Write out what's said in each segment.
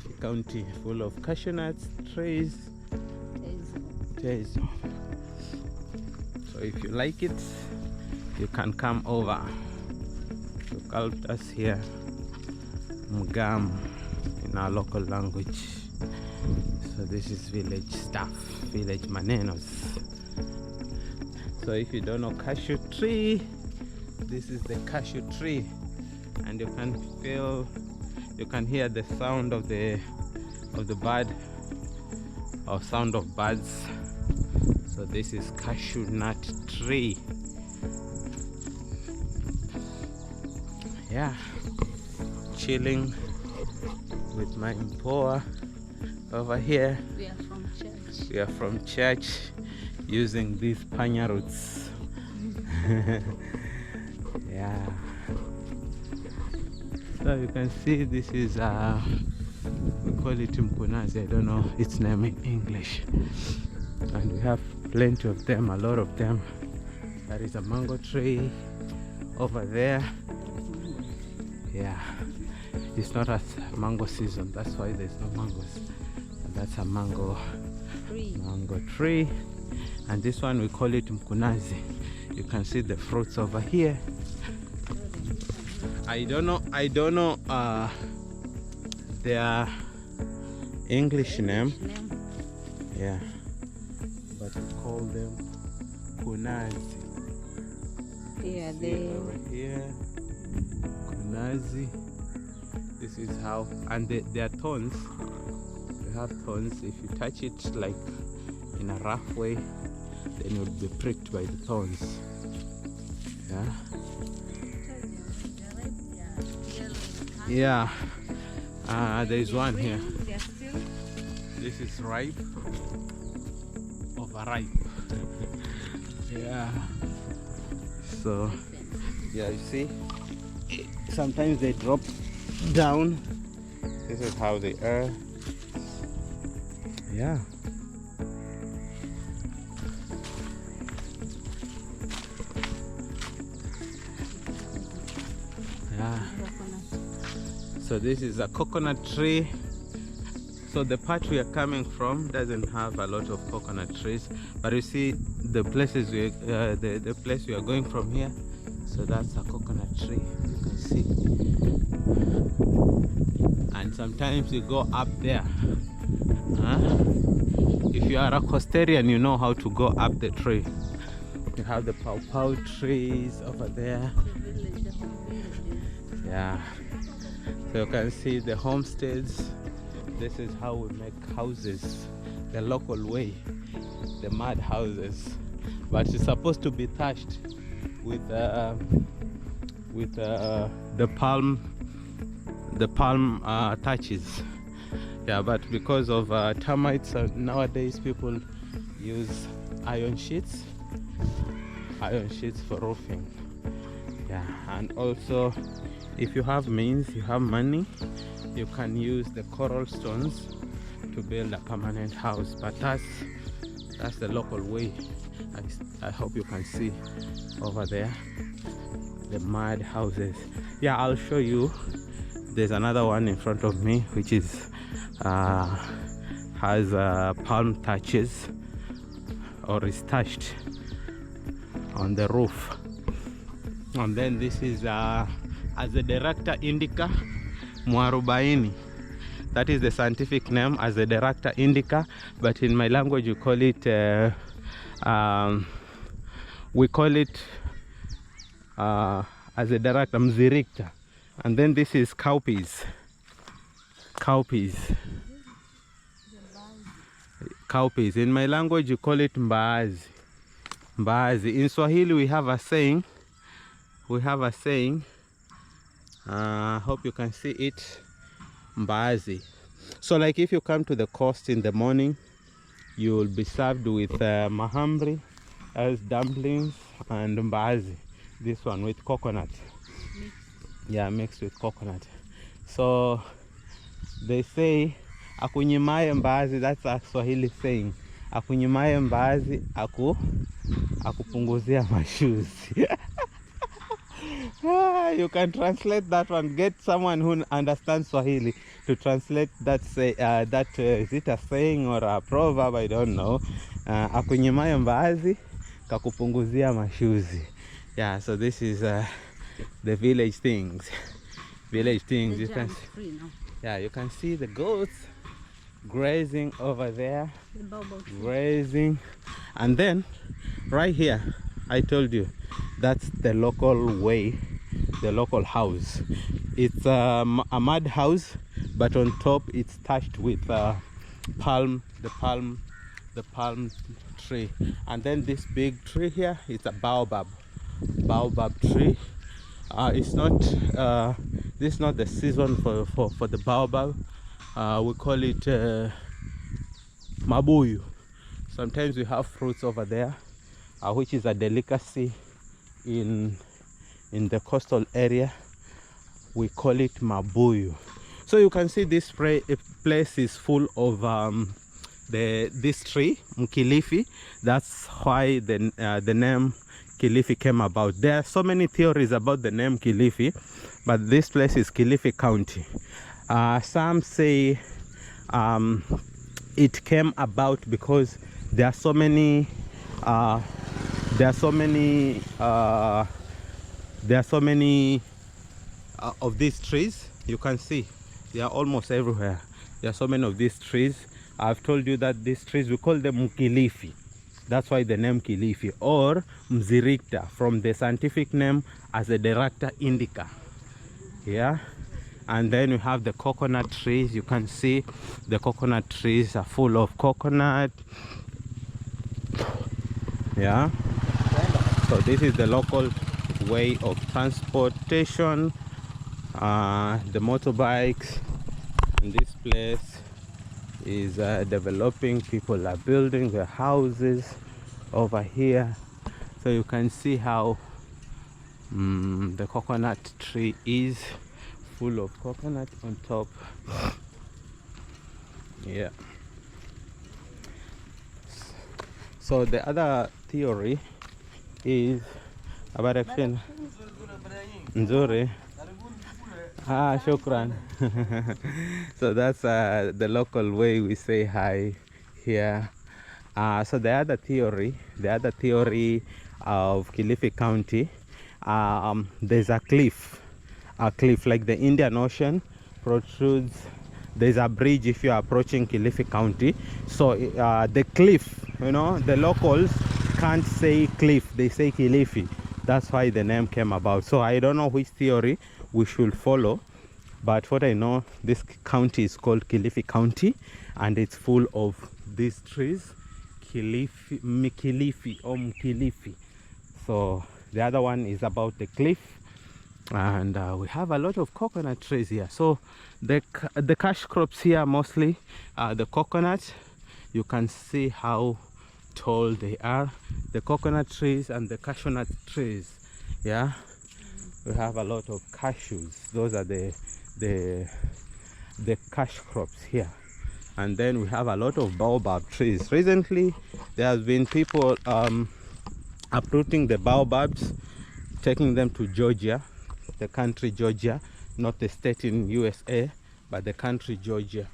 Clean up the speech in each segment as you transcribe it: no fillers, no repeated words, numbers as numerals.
Kilifi County, full of cashew nuts trees. So if you like it, you can come over to call us here Mgam in our local language. So this is village stuff, village manenos. So if you don't know cashew tree, this is the cashew tree, and you can hear the sound of the bird, or sound of birds. So this is cashew nut tree. Yeah, chilling with my mpoa over here. We are from church using these panya roots. Yeah. So you can see this is we call it mkunazi. I don't know its name in English. And we have plenty of them, a lot of them. There is a mango tree over there. Yeah, it's not a mango season, that's why there's no mangoes. And that's a mango tree. And this one we call it mkunazi. You can see the fruits over here. I don't know their English name. Yeah, but we call them kunazi. Yeah, over here, kunazi. This is how, and their thorns. They have thorns. If you touch it like in a rough way, then you'll be pricked by the thorns. Yeah. Yeah. There is one here. This is ripe. Overripe. Yeah. So, yeah, you see, sometimes they drop down. This is how they are. Yeah. Yeah. So this is a coconut tree. So the part we are coming from doesn't have a lot of coconut trees, but you see the places the place we are going from here. So that's a coconut tree, you can see. And sometimes you go up there. If you are a coastarian, you know how to go up the tree. You have the pawpaw trees over there. Yeah. So you can see the homesteads. This is how we make houses, the local way, the mud houses. But it's supposed to be thatched with the palm thatches. Yeah, but because of termites, nowadays people use iron sheets for roofing. Yeah, and also if you have means, you have money, you can use the coral stones to build a permanent house. But that's the local way. I hope you can see over there the mud houses. Yeah, I'll show you. There's another one in front of me which is has palm thatches, or is thatched on the roof. And then this is as the director indica, mwarubaini. That is the scientific name, as the director indica, but in my language we call it as a director mzirikta. And then this is cowpeas. Cowpeas. In my language you call it mbaazi. In Swahili we have a saying. Hope you can see it. Mbaazi. So like if you come to the coast in the morning, you will be served with mahamri as dumplings, and mbaazi, this one with coconut. Yeah, mixed with coconut. So they say akunyimaye mbaazi. That's a Swahili saying. Akunyimaye mbaazi akupunguzia mashuzi. You can translate that one. Get someone who understands Swahili to translate that. Say is it a saying or a proverb? I don't know. Akunyemayo mbaazi kakupunguzia mashuzi. Yeah. So this is the village things. Village things. You can. Yeah, you can see the goats grazing over there. Grazing, and then right here, I told you that's the local way, the local house. It's a mud house, but on top it's touched with the palm tree. And then this big tree here, it's a baobab tree. It's not this is not the season for the baobab. We call it mabuyu. Sometimes we have fruits over there, which is a delicacy in the coastal area. We call it mabuyu. So you can see this place is full of this tree, Kilifi. That's why the name Kilifi came about. There are so many theories about the name Kilifi, but this place is Kilifi County. Some say it came about because there are so many of these trees. You can see they are almost everywhere. There are so many of these trees. I've told you that these trees, we call them Mkilifi. That's why the name Kilifi, or Mziricta, from the scientific name as a Directa indica. Yeah. And then we have the coconut trees. You can see the coconut trees are full of coconut. Yeah. So this is the local way of transportation. The motorbikes. And this place is developing. People are building their houses over here. So you can see how the coconut tree is full of coconut on top. Yeah. So the other theory is about action. Nzuri. Shukran. So that's the local way we say hi here. So the other theory of Kilifi County, there's a cliff like the Indian Ocean protrudes. There's a bridge if you are approaching Kilifi County. So the cliff, you know, the locals can't say cliff, they say Kilifi. That's why the name came about. So I don't know which theory we should follow, but what I know, this county is called Kilifi County, and it's full of these trees, Mkilifi. So the other one is about the cliff, and we have a lot of coconut trees here. So the cash crops here mostly the coconuts. You can see how tall they are, the coconut trees and the cashew nut trees. Yeah, we have a lot of cashews. Those are the cash crops here. And then we have a lot of baobab trees. Recently there has been people uprooting the baobabs, taking them to Georgia, the country Georgia, not the state in USA, but the country Georgia.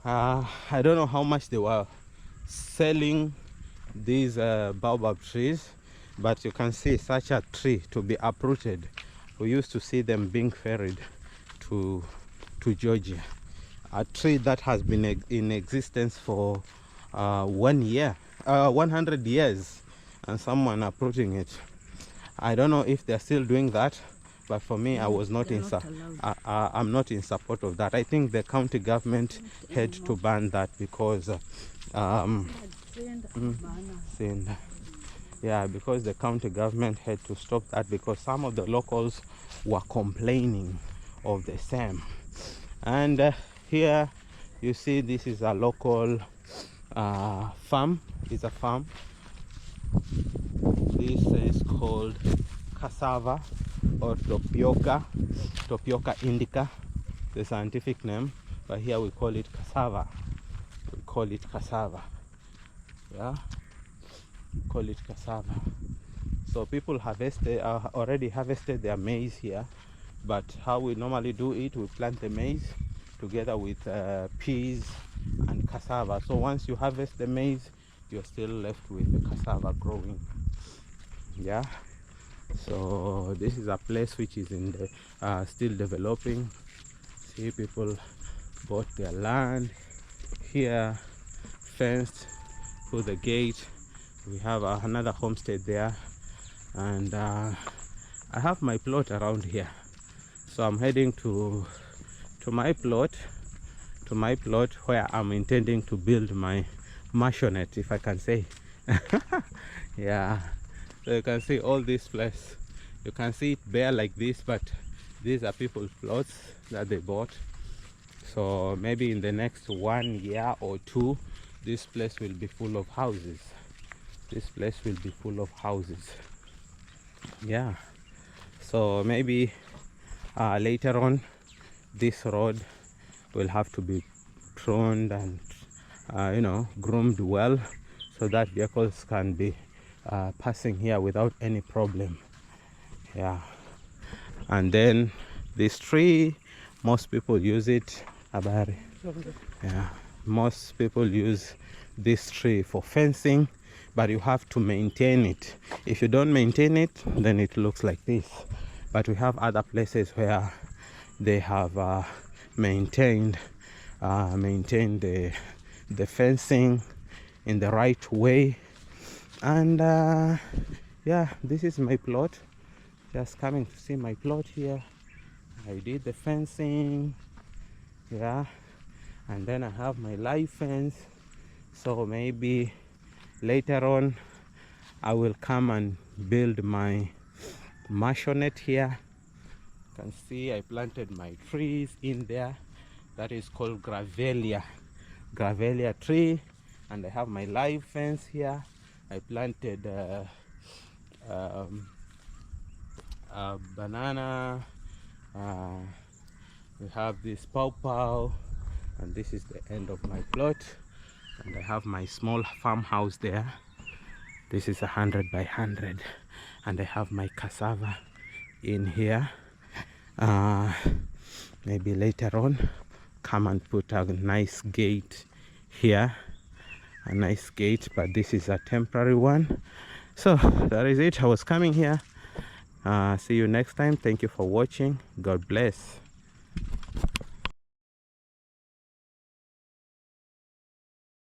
I don't know how much they were selling these baobab trees, but you can see such a tree to be uprooted. We used to see them being ferried to Georgia. A tree that has been in existence for 100 years, and someone uprooting it. I don't know if they're still doing that, but for me, I was not I'm not in support of that. I think the county government had to ban that because because the county government had to stop that because some of the locals were complaining of the same. And here you see this is a local farm. It's a farm. This is called cassava or tapioca indica, the scientific name, but here we call it cassava. Yeah, we call it cassava. So people already harvested their maize here, but how we normally do it, we plant the maize together with peas and cassava. So once you harvest the maize, you're still left with the cassava growing. Yeah, so this is a place which is in the still developing. See, people bought their land here, fenced, put the gate. We have another homestead there, and I have my plot around here. So I'm heading to my plot, where I'm intending to build my mansionette, if I can say. Yeah, so you can see all this place. You can see it bare like this, but these are people's plots that they bought. So maybe in the next 1 year or 2, this place will be full of houses. This place will be full of houses. Yeah, so maybe later on this road will have to be pruned and groomed well, so that vehicles can be passing here without any problem. Yeah, and then this tree, most people use it. Yeah, most people use this tree for fencing, but you have to maintain it. If you don't maintain it, then it looks like this. But we have other places where they have maintained the fencing in the right way. And yeah, this is my plot. Just coming to see my plot here. I did the fencing, yeah, and then I have my live fence. So maybe later on I will come and build my mansionette here. You can see I planted my trees in there. That is called gravelia tree, and I have my live fence here. I planted banana. We have this pawpaw, and this is the end of my plot. And I have my small farmhouse there. This is 100 by 100, and I have my cassava in here. Maybe later on come and put a nice gate here, a nice gate, but this is a temporary one. So that is it. I was coming here. See you next time. Thank you for watching. God bless.